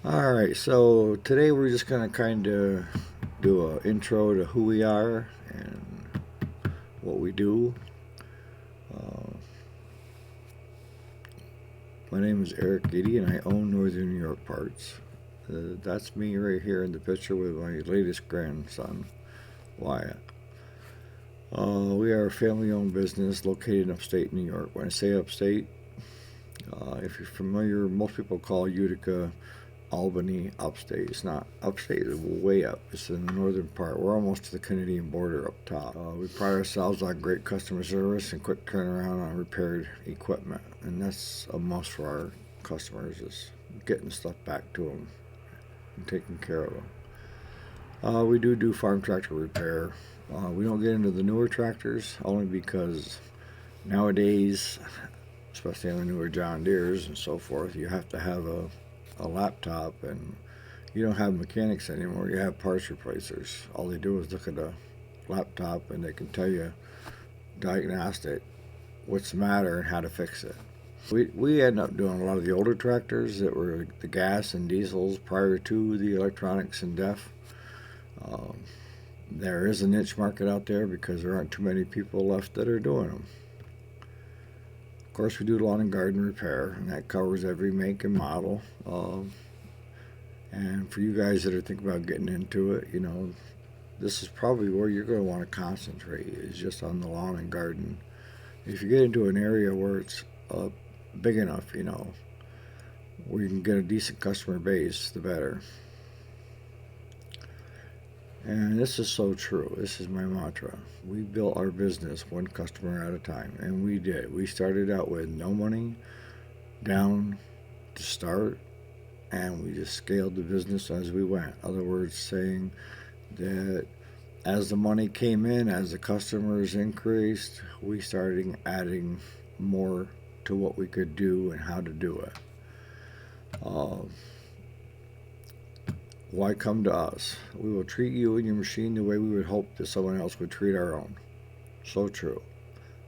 Alright, so today we're just going to kind of do an intro to who we are and what we do. Uh, my name is Eric Giddy and I own Northern New York Parts. That's me right here in the picture with my latest grandson, Wyatt. We are a family owned business located in upstate New York. When I say upstate, if you're familiar, most people call Utica Albany upstate. It's not upstate, it's way up. It's in the northern part. We're almost to the Canadian border up top. We pride ourselves on great customer service and quick turnaround on repaired equipment. And that's a must for our customers, is getting stuff back to them and taking care of them. We do farm tractor repair. We don't get into the newer tractors only because nowadays, especially on the newer John Deeres and so forth, you have to have a laptop, and you don't have mechanics anymore. You have parts replacers. All they do is look at a laptop and they can tell you diagnostic what's the matter and how to fix it. We end up doing a lot of the older tractors that were the gas and diesels prior to the electronics and DEF. Um, there is a niche market out there because there aren't too many people left that are doing them. Of course, we do lawn and garden repair, and that covers every make and model. And for you guys that are thinking about getting into it, this is probably where you're going to want to concentrate, is just on the lawn and garden. If you get into an area where it's big enough, where you can get a decent customer base, the better. And this is so true. This is my mantra. We built our business one customer at a time, and we did. We started out with no money down to start, and we just scaled the business as we went. In other words, saying that as the money came in, as the customers increased, we started adding more to what we could do and how to do it. Why come to us? We will treat you and your machine the way we would hope that someone else would treat our own. So true.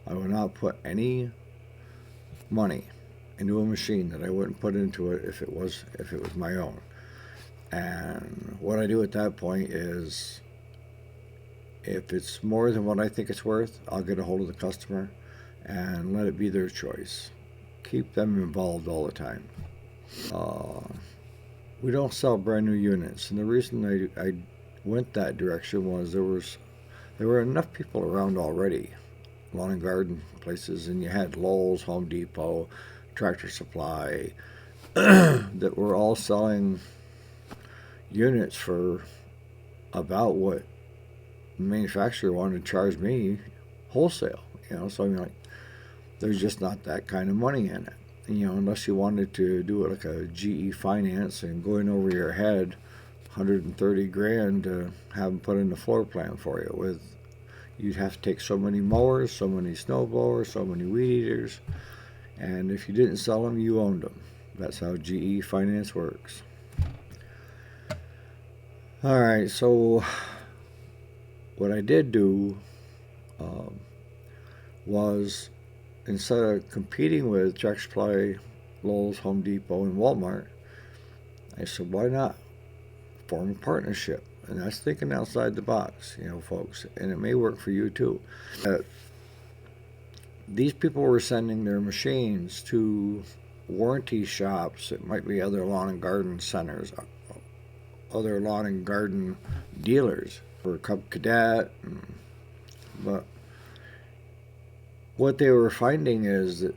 I will not put any money into a machine that I wouldn't put into it if it was my own. And what I do at that point is, if it's more than what I think it's worth, I'll get a hold of the customer and let it be their choice. Keep them involved all the time. We don't sell brand new units, and the reason I went that direction was there were enough people around already, lawn and garden places, and you had Lowe's, Home Depot, Tractor Supply, that were all selling units for about what the manufacturer wanted to charge me wholesale. So I mean, like, there's just not that kind of money in it. Unless you wanted to do it like a GE finance and going over your head, 130 grand to have them put in the floor plan for you. You'd have to take so many mowers, so many snow blowers, so many weed eaters, and if you didn't sell them, you owned them. That's how GE finance works. All right, so what I did do was, instead of competing with Tractor Supply, Lowe's, Home Depot, and Walmart, I said, why not form a partnership? And that's thinking outside the box, folks. And it may work for you too. These people were sending their machines to warranty shops. It might be other lawn and garden centers, other lawn and garden dealers for Cub Cadet. But what they were finding is that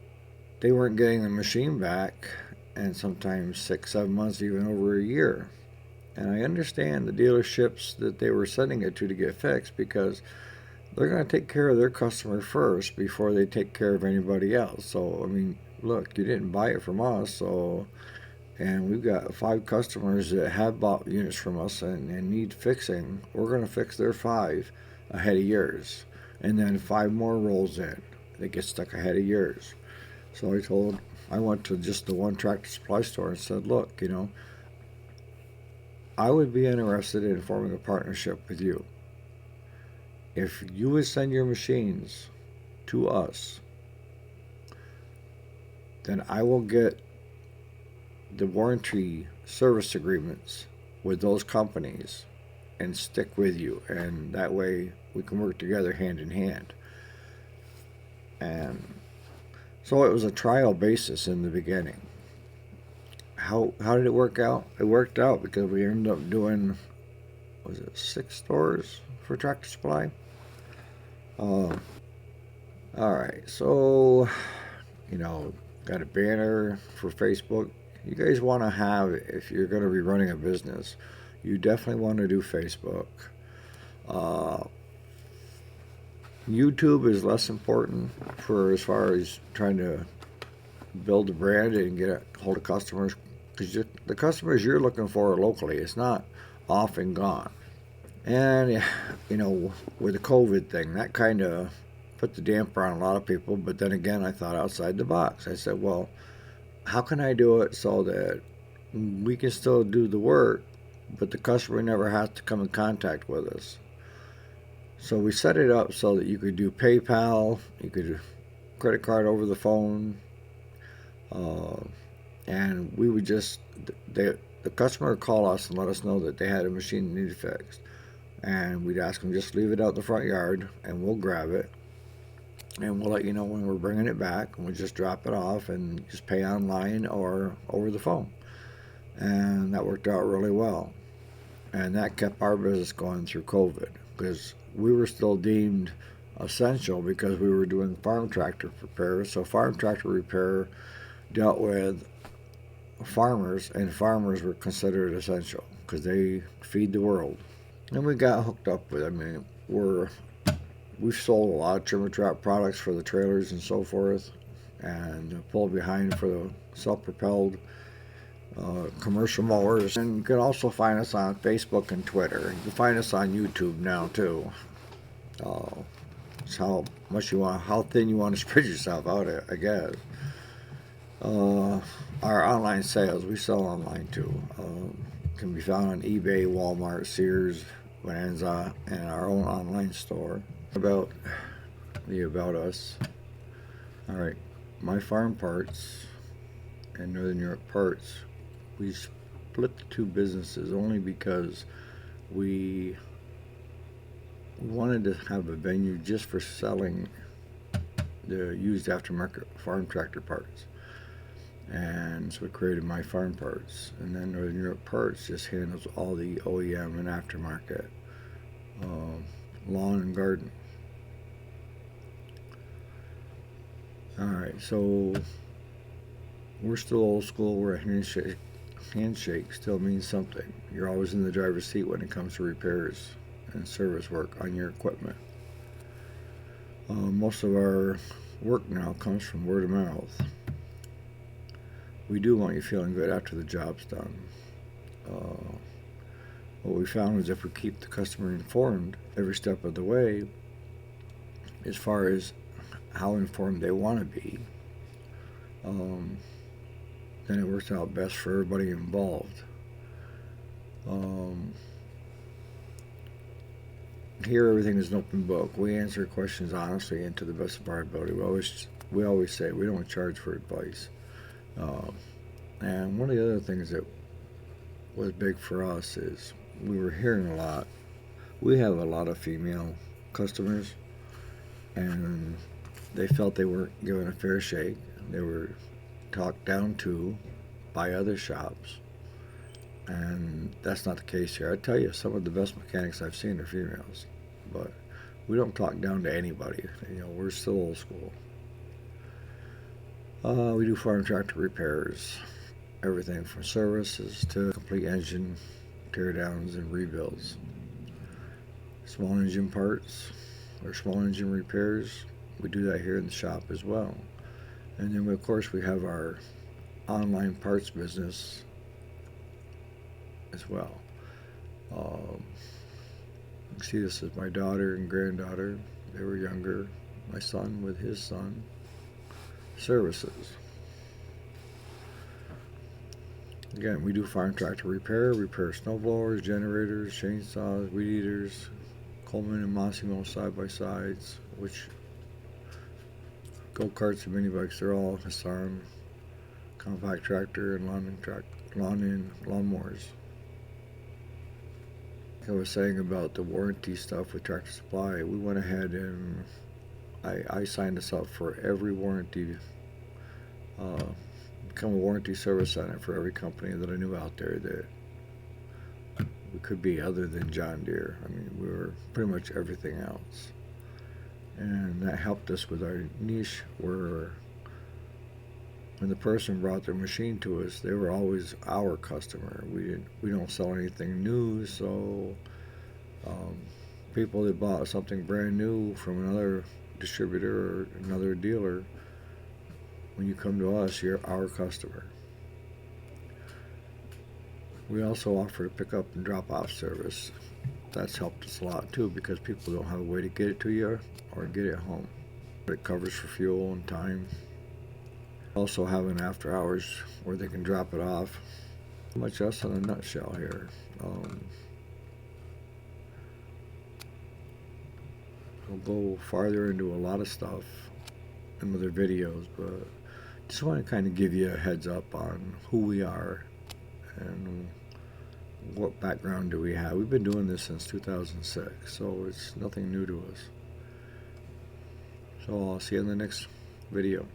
they weren't getting the machine back, and sometimes 6-7 months, even over a year. And I understand the dealerships that they were sending it to get fixed, because they're going to take care of their customer first before they take care of anybody else. So I mean, look, you didn't buy it from us, and we've got 5 customers that have bought units from us and need fixing. We're going to fix their 5 ahead of yours, and then 5 more rolls in. They get stuck ahead of yours. So I went to just the one Tractor Supply store and said, look, I would be interested in forming a partnership with you. If you would send your machines to us, then I will get the warranty service agreements with those companies and stick with you, and that way we can work together hand in hand. And so it was a trial basis in the beginning. How did it work out? It worked out because we ended up doing, was it 6 stores for Tractor Supply? Uh, all right, so got a banner for Facebook. You guys want to have, if you're going to be running a business, you definitely want to do Facebook. Uh, YouTube is less important for as far as trying to build a brand and get a hold of customers, because the customers you're looking for locally, it's not off and gone. And with the COVID thing, that kind of put the damper on a lot of people. But then again, I thought outside the box. I said, well, how can I do it so that we can still do the work, but the customer never has to come in contact with us? So we set it up so that you could do PayPal, you could do credit card over the phone, uh, and we would just, the customer would call us and let us know that they had a machine that needed fixed. And we'd ask them, just leave it out in the front yard and we'll grab it. And we'll let you know when we're bringing it back, and we'll just drop it off and just pay online or over the phone. And that worked out really well. And that kept our business going through COVID, because we were still deemed essential because we were doing farm tractor repairs. So farm tractor repair dealt with farmers, and farmers were considered essential because they feed the world. And we got hooked up with, we've sold a lot of trimmer trap products for the trailers and so forth, and pull behind for the self-propelled commercial mowers. And you can also find us on Facebook and Twitter. You can find us on YouTube now too. It's how thin you want to spread yourself out, I guess. Our online sales, we sell online too. Can be found on eBay, Walmart, Sears, Bonanza, and our own online store. About us. All right, My Farm Parts and Northern New York Parts, we split the two businesses only because we wanted to have a venue just for selling the used aftermarket farm tractor parts. And so we created My Farm Parts, and then Northern New York Parts just handles all the OEM and aftermarket lawn and garden. Alright, so we're still old school. We're a handshake still means something. You're always in the driver's seat when it comes to repairs and service work on your equipment. Most of our work now comes from word of mouth. We do want you feeling good after the job's done. What we found is if we keep the customer informed every step of the way, as far as how informed they want to be, then it works out best for everybody involved. Here, everything is an open book. We answer questions honestly and to the best of our ability. We always say we don't charge for advice. And one of the other things that was big for us is we were hearing a lot. We have a lot of female customers, and they felt they weren't given a fair shake. They were talked down to by other shops, and that's not the case here. I tell you, some of the best mechanics I've seen are females, but we don't talk down to anybody. We're still old school. We do farm tractor repairs, everything from services to complete engine teardowns and rebuilds. Small engine parts or small engine repairs, we do that here in the shop as well. And then of course we have our online parts business as well. You can see this is my daughter and granddaughter. They were younger. My son with his son. Services. Again, we do farm tractor repair snow blowers, generators, chainsaws, weed eaters, Coleman and Massimo side-by-sides, which go-karts and mini bikes, they're all Hassan, compact tractor and lawn lawnmowers. I was saying about the warranty stuff with Tractor Supply, we went ahead and I signed us up for every warranty, uh, become a warranty service center for every company that I knew out there that we could be other than John Deere. I mean, we were pretty much everything else. And that helped us with our niche where when the person brought their machine to us, they were always our customer. We don't sell anything new, so people that bought something brand new from another distributor or another dealer, when you come to us, you're our customer. We also offer a pickup and drop off service. That's helped us a lot too because people don't have a way to get it to you or get it home. But it covers for fuel and time. Also have an after hours where they can drop it off. Much else in a nutshell here. We'll go farther into a lot of stuff in other videos, but just want to kind of give you a heads up on who we are and what background do we have. We've been doing this since 2006, so it's nothing new to us. So I'll see you in the next video.